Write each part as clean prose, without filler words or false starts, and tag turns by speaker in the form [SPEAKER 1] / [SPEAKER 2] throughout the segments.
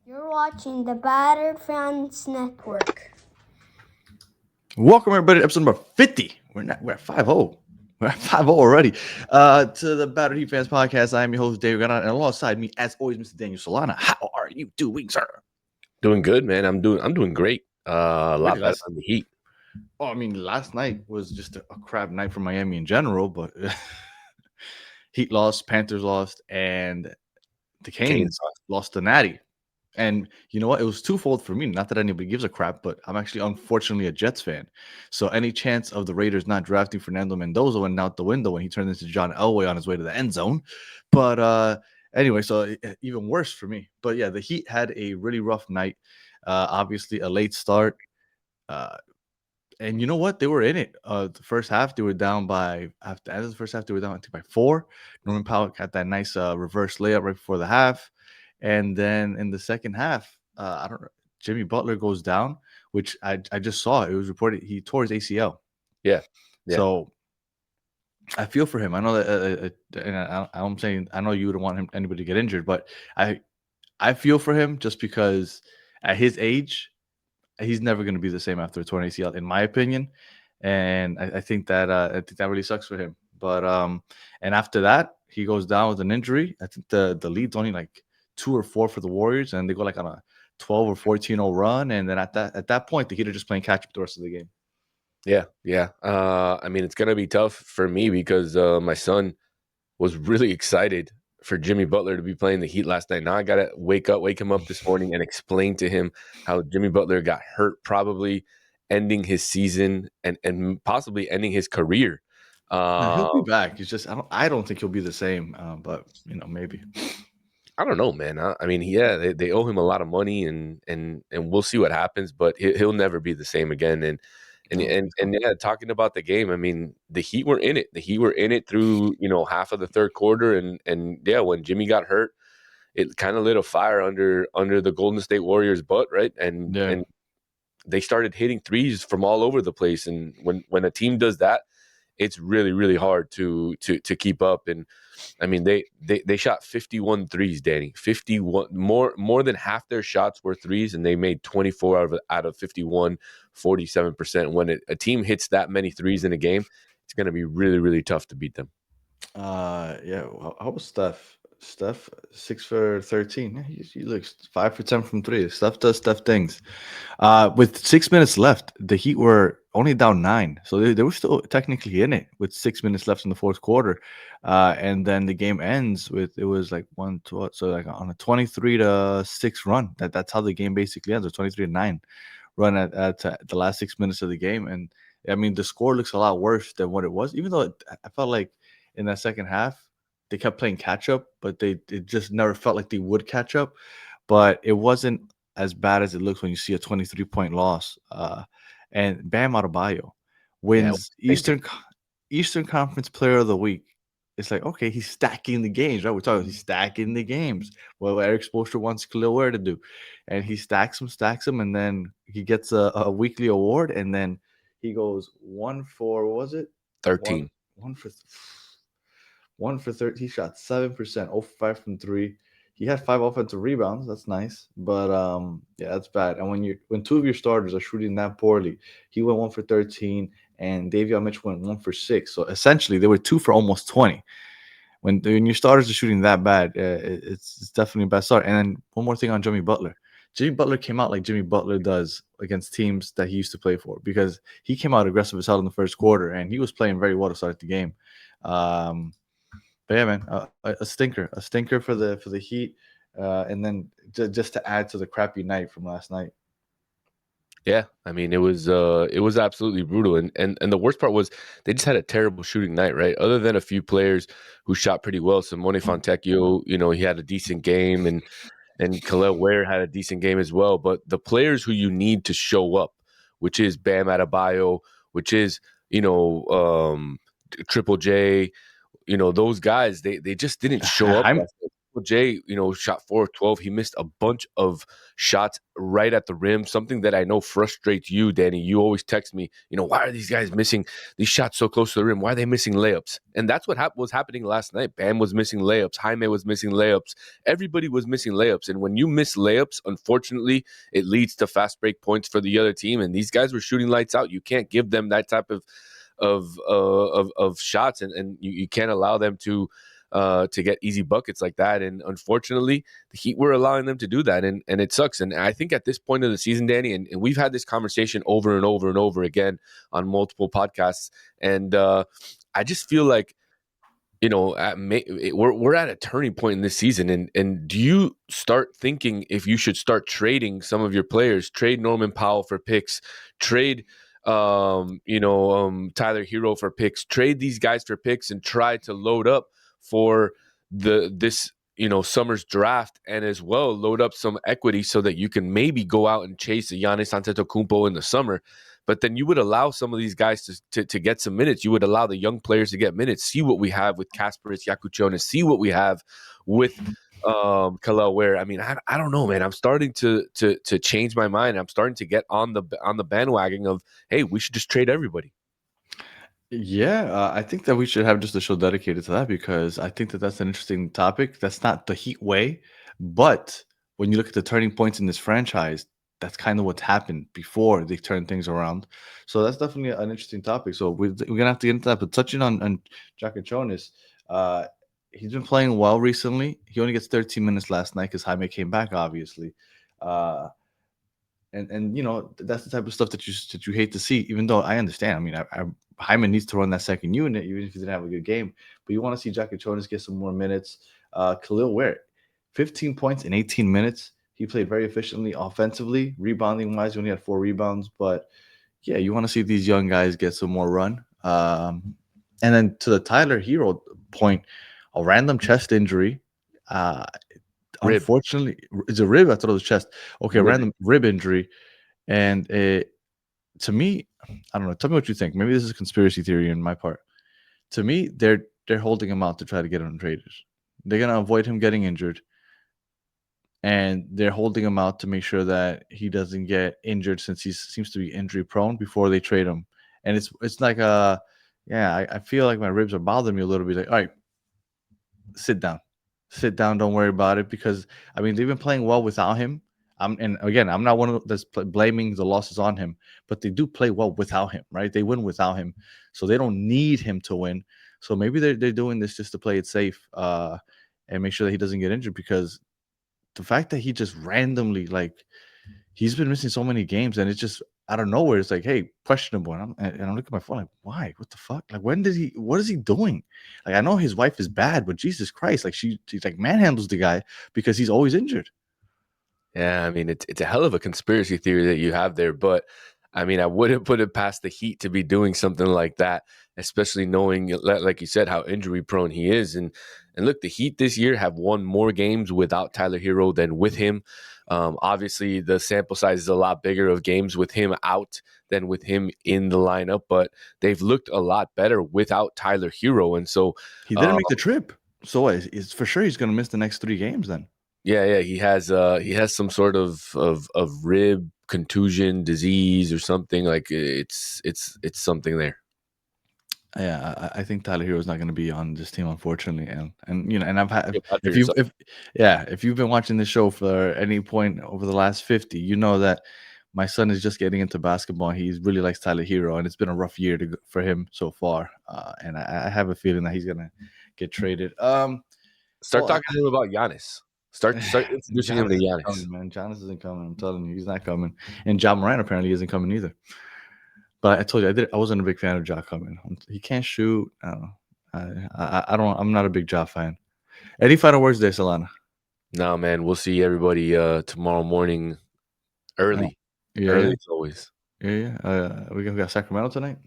[SPEAKER 1] You're watching the Battered Fans Network.
[SPEAKER 2] Welcome everybody to episode number 50. We're at 5-0. We're at 5-0 already. To the Battered Heat Fans Podcast. I am your host, David Gannett, and alongside me, as always, Mr. Daniel Solana. How are you doing, sir?
[SPEAKER 3] Doing good, man. I'm doing great. A
[SPEAKER 2] Really,
[SPEAKER 3] lot better than the Heat.
[SPEAKER 2] last night was just a crap night for Miami in general, but Heat lost, Panthers lost, and the Canes
[SPEAKER 3] Canes.
[SPEAKER 2] lost to Natty. And you know what? It was twofold for me. Not that anybody gives a crap, but I'm actually unfortunately a Jets fan. So any chance of the Raiders not drafting Fernando Mendoza went out the window when he turned into John Elway on his way to the end zone. But anyway, so even worse for me. But yeah, the Heat had a really rough night. Obviously, a late start. Uh, and you know what? They were in it. The first half, they were down by after the end of the first half, they were down I think by 4. Norman Powell got that nice reverse layup right before the half, and then in the second half, I don't know. Jimmy Butler goes down, which I just saw. It was reported he tore his ACL.
[SPEAKER 3] Yeah. Yeah.
[SPEAKER 2] So I feel for him. I know that, and I'm saying I know you wouldn't want anybody to get injured, but I I feel for him just because at his age, he's never going to be the same after a torn ACL, in my opinion. And I think that really sucks for him. But and after that, he goes down with an injury. I think the lead's only like 2 or 4 for the Warriors, and they go like on a 12 or 14-0 run. And then at that point, the Heat are just playing catch up the rest of the game.
[SPEAKER 3] Yeah. Yeah. I mean, it's gonna be tough for me because my son was really excited for Jimmy Butler to be playing the Heat last night. Now I gotta wake him up this morning and explain to him how Jimmy Butler got hurt, probably ending his season and possibly ending his career.
[SPEAKER 2] No, he'll
[SPEAKER 3] Uh,
[SPEAKER 2] be back. It's just I don't think he'll be the same. But maybe.
[SPEAKER 3] I don't know, man. I mean, yeah, they owe him a lot of money, and we'll see what happens. But he'll never be the same again.
[SPEAKER 2] I don't think so.
[SPEAKER 3] And yeah, talking about the game, I mean, the Heat were in it. The Heat were in it through half of the third quarter, and yeah, when Jimmy got hurt, it kind of lit a fire under the Golden State Warriors' butt, right?
[SPEAKER 2] Yeah.
[SPEAKER 3] And they started hitting threes from all over the place. And when a team does that, it's really really hard to keep up. And I mean, they shot 51 threes, Danny. 51, more than half their shots were threes, and they made 24 out of 51, 47%. When a team hits that many threes in a game, it's going to be really really tough to beat them.
[SPEAKER 2] Yeah. How was Steph? Steph 6 for 13. Yeah, he looks 5 for 10 from three. Steph does Steph things. With 6 minutes left, the Heat were only down 9, so they were still technically in it with 6 minutes left in the fourth quarter. And then the game ends with it was like 1-2, so like on a 23-6 run. That's how the game basically ends. A 23-9 run at the last 6 minutes of the game. And I mean, the score looks a lot worse than what it was, even though I felt like in that second half they kept playing catch up, but it just never felt like they would catch up. But it wasn't as bad as it looks when you see a 23-point loss. And Bam Adebayo
[SPEAKER 3] Yeah,
[SPEAKER 2] wins Eastern Conference Player of the Week. It's like, okay, he's stacking the games, right? We're talking he's stacking the games. Well, Eric Spoelstra wants Khalil Ware to do, and he stacks them, and then he gets a weekly award, and then he goes 1 for what was it? One
[SPEAKER 3] 13.
[SPEAKER 2] one for 1 for 30. He shot 7%, 0 for 5 from three. He had 5 offensive rebounds. That's nice, but yeah, that's bad. And when 2 of your starters are shooting that poorly, he went 1 for 13, and Davion Mitchell went 1 for 6. So essentially, they were 2 for almost 20. When your starters are shooting that bad, it's definitely a bad start. And then one more thing on Jimmy Butler. Jimmy Butler came out like Jimmy Butler does against teams that he used to play for, because he came out aggressive as hell in the first quarter, and he was playing very well to start the game. Um, but yeah, man, a stinker for the Heat, and then just to add to the crappy night from last night.
[SPEAKER 3] Yeah, I mean, it was absolutely brutal, and the worst part was they just had a terrible shooting night, right? Other than a few players who shot pretty well, Simone Fontecchio, he had a decent game, and Khalil Ware had a decent game as well. But the players who you need to show up, which is Bam Adebayo, which is Triple J, those guys, they just didn't show up.
[SPEAKER 2] Jaime,
[SPEAKER 3] Triple J, shot 4 of 12. He missed a bunch of shots right at the rim, something that I know frustrates you, Danny. You always text me, why are these guys missing these shots so close to the rim? Why are they missing layups? And that's what was happening last night. Bam was missing layups. Jaime was missing layups. Everybody was missing layups. And when you miss layups, unfortunately, it leads to fast break points for the other team. And these guys were shooting lights out. You can't give them that type of shots, and you can't allow them to get easy buckets like that. And unfortunately, the Heat were allowing them to do that, and it sucks. And I think at this point of the season, Danny, and we've had this conversation over and over and over again on multiple podcasts, and I just feel like we're at a turning point in this season, and do you start thinking if you should start trading some of your players, trade Norman Powell for picks, trade Tyler Hero for picks, trade these guys for picks, and try to load up for this summer's draft, and as well load up some equity so that you can maybe go out and chase a Giannis Antetokounmpo in the summer. But then you would allow some of these guys to get some minutes. You would allow the young players to get minutes. See what we have with Kasparis Yakuchonis. See what we have with Kalel Ware. I mean, I don't know, man. I'm starting to change my mind. I'm starting to get on the bandwagon of, hey, we should just trade everybody.
[SPEAKER 2] Yeah, I think that we should have just a show dedicated to that, because I think that that's an interesting topic. That's not the Heat way, but when you look at the turning points in this franchise, that's kind of what's happened before they turn things around. So that's definitely an interesting topic. So we're gonna have to get into that. But touching on Jack Jonas, he's been playing well recently. He only gets 13 minutes last night because Jaime came back, obviously. And that's the type of stuff that you hate to see. Even though I understand, I mean, Hyman needs to run that second unit, even if he didn't have a good game. But you want to see Jack Jonas get some more minutes. Khalil Ware, 15 points in 18 minutes. He played very efficiently offensively, rebounding wise. He only had 4 rebounds, but yeah, you want to see these young guys get some more run. And then to the Tyler Hero point, a random chest injury.
[SPEAKER 3] Rib.
[SPEAKER 2] Unfortunately, it's a rib. I thought it was chest. Okay,
[SPEAKER 3] Rib.
[SPEAKER 2] random rib injury. And to me, I don't know. Tell me what you think. Maybe this is a conspiracy theory on my part. To me, they're holding him out to try to get him traded. They're gonna avoid him getting injured, and they're holding him out to make sure that he doesn't get injured, since he seems to be injury prone, before they trade him. And it's like I feel like my ribs are bothering me a little bit. Like, all right, sit down, don't worry about it, because I mean they've been playing well without him. And again, I'm not one of that's blaming the losses on him, but they do play well without him, right? They win without him, so they don't need him to win. So maybe they're doing this just to play it safe, and make sure that he doesn't get injured, because the fact that he just randomly, like, he's been missing so many games, and it's just out of nowhere. It's like, hey, questionable. And I'm looking at my phone like, why? What the fuck? Like, what is he doing? Like, I know his wife is bad, but Jesus Christ, like she's like manhandles the guy because he's always injured.
[SPEAKER 3] Yeah, I mean, it's a hell of a conspiracy theory that you have there, but I mean, I wouldn't put it past the Heat to be doing something like that, especially knowing, like you said, how injury prone he is. And look, the Heat this year have won more games without Tyler Hero than with him. Obviously, the sample size is a lot bigger of games with him out than with him in the lineup, but they've looked a lot better without Tyler Hero. And so
[SPEAKER 2] he didn't make the trip, so it's for sure he's going to miss the next 3 games then.
[SPEAKER 3] Yeah, he has some sort of rib contusion disease or something. Like it's something there.
[SPEAKER 2] Yeah, I think Tyler Hero is not going to be on this team, unfortunately, and I've had
[SPEAKER 3] If
[SPEAKER 2] if you've been watching this show for any point over the last 50, you know that my son is just getting into basketball. He really likes Tyler Hero, and it's been a rough year for him so far. And I have a feeling that he's going to get traded.
[SPEAKER 3] Start talking to him about Giannis. Start introducing him to Giannis.
[SPEAKER 2] Coming, man. Giannis isn't coming. I'm telling you, he's not coming. And Ja Morant apparently isn't coming either. But I told you I wasn't a big fan of Ja coming. He can't shoot. I don't know. I'm not a big Ja fan. Any final words there, Solana?
[SPEAKER 3] No, man. We'll see everybody tomorrow morning early. Early as always.
[SPEAKER 2] Yeah. We got Sacramento tonight.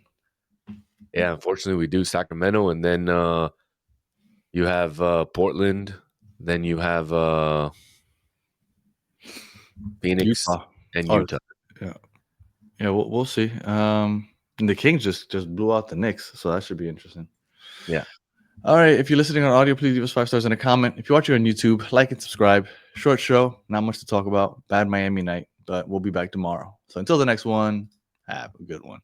[SPEAKER 3] Yeah, unfortunately we do Sacramento, and then you have Portland. Then you have Phoenix and Utah.
[SPEAKER 2] Yeah, we'll see. And the Kings just blew out the Knicks, so that should be interesting.
[SPEAKER 3] Yeah.
[SPEAKER 2] All right. If you're listening on audio, please leave us 5 stars and a comment. If you're watching on YouTube, like and subscribe. Short show, not much to talk about. Bad Miami night, but we'll be back tomorrow. So until the next one, have a good one.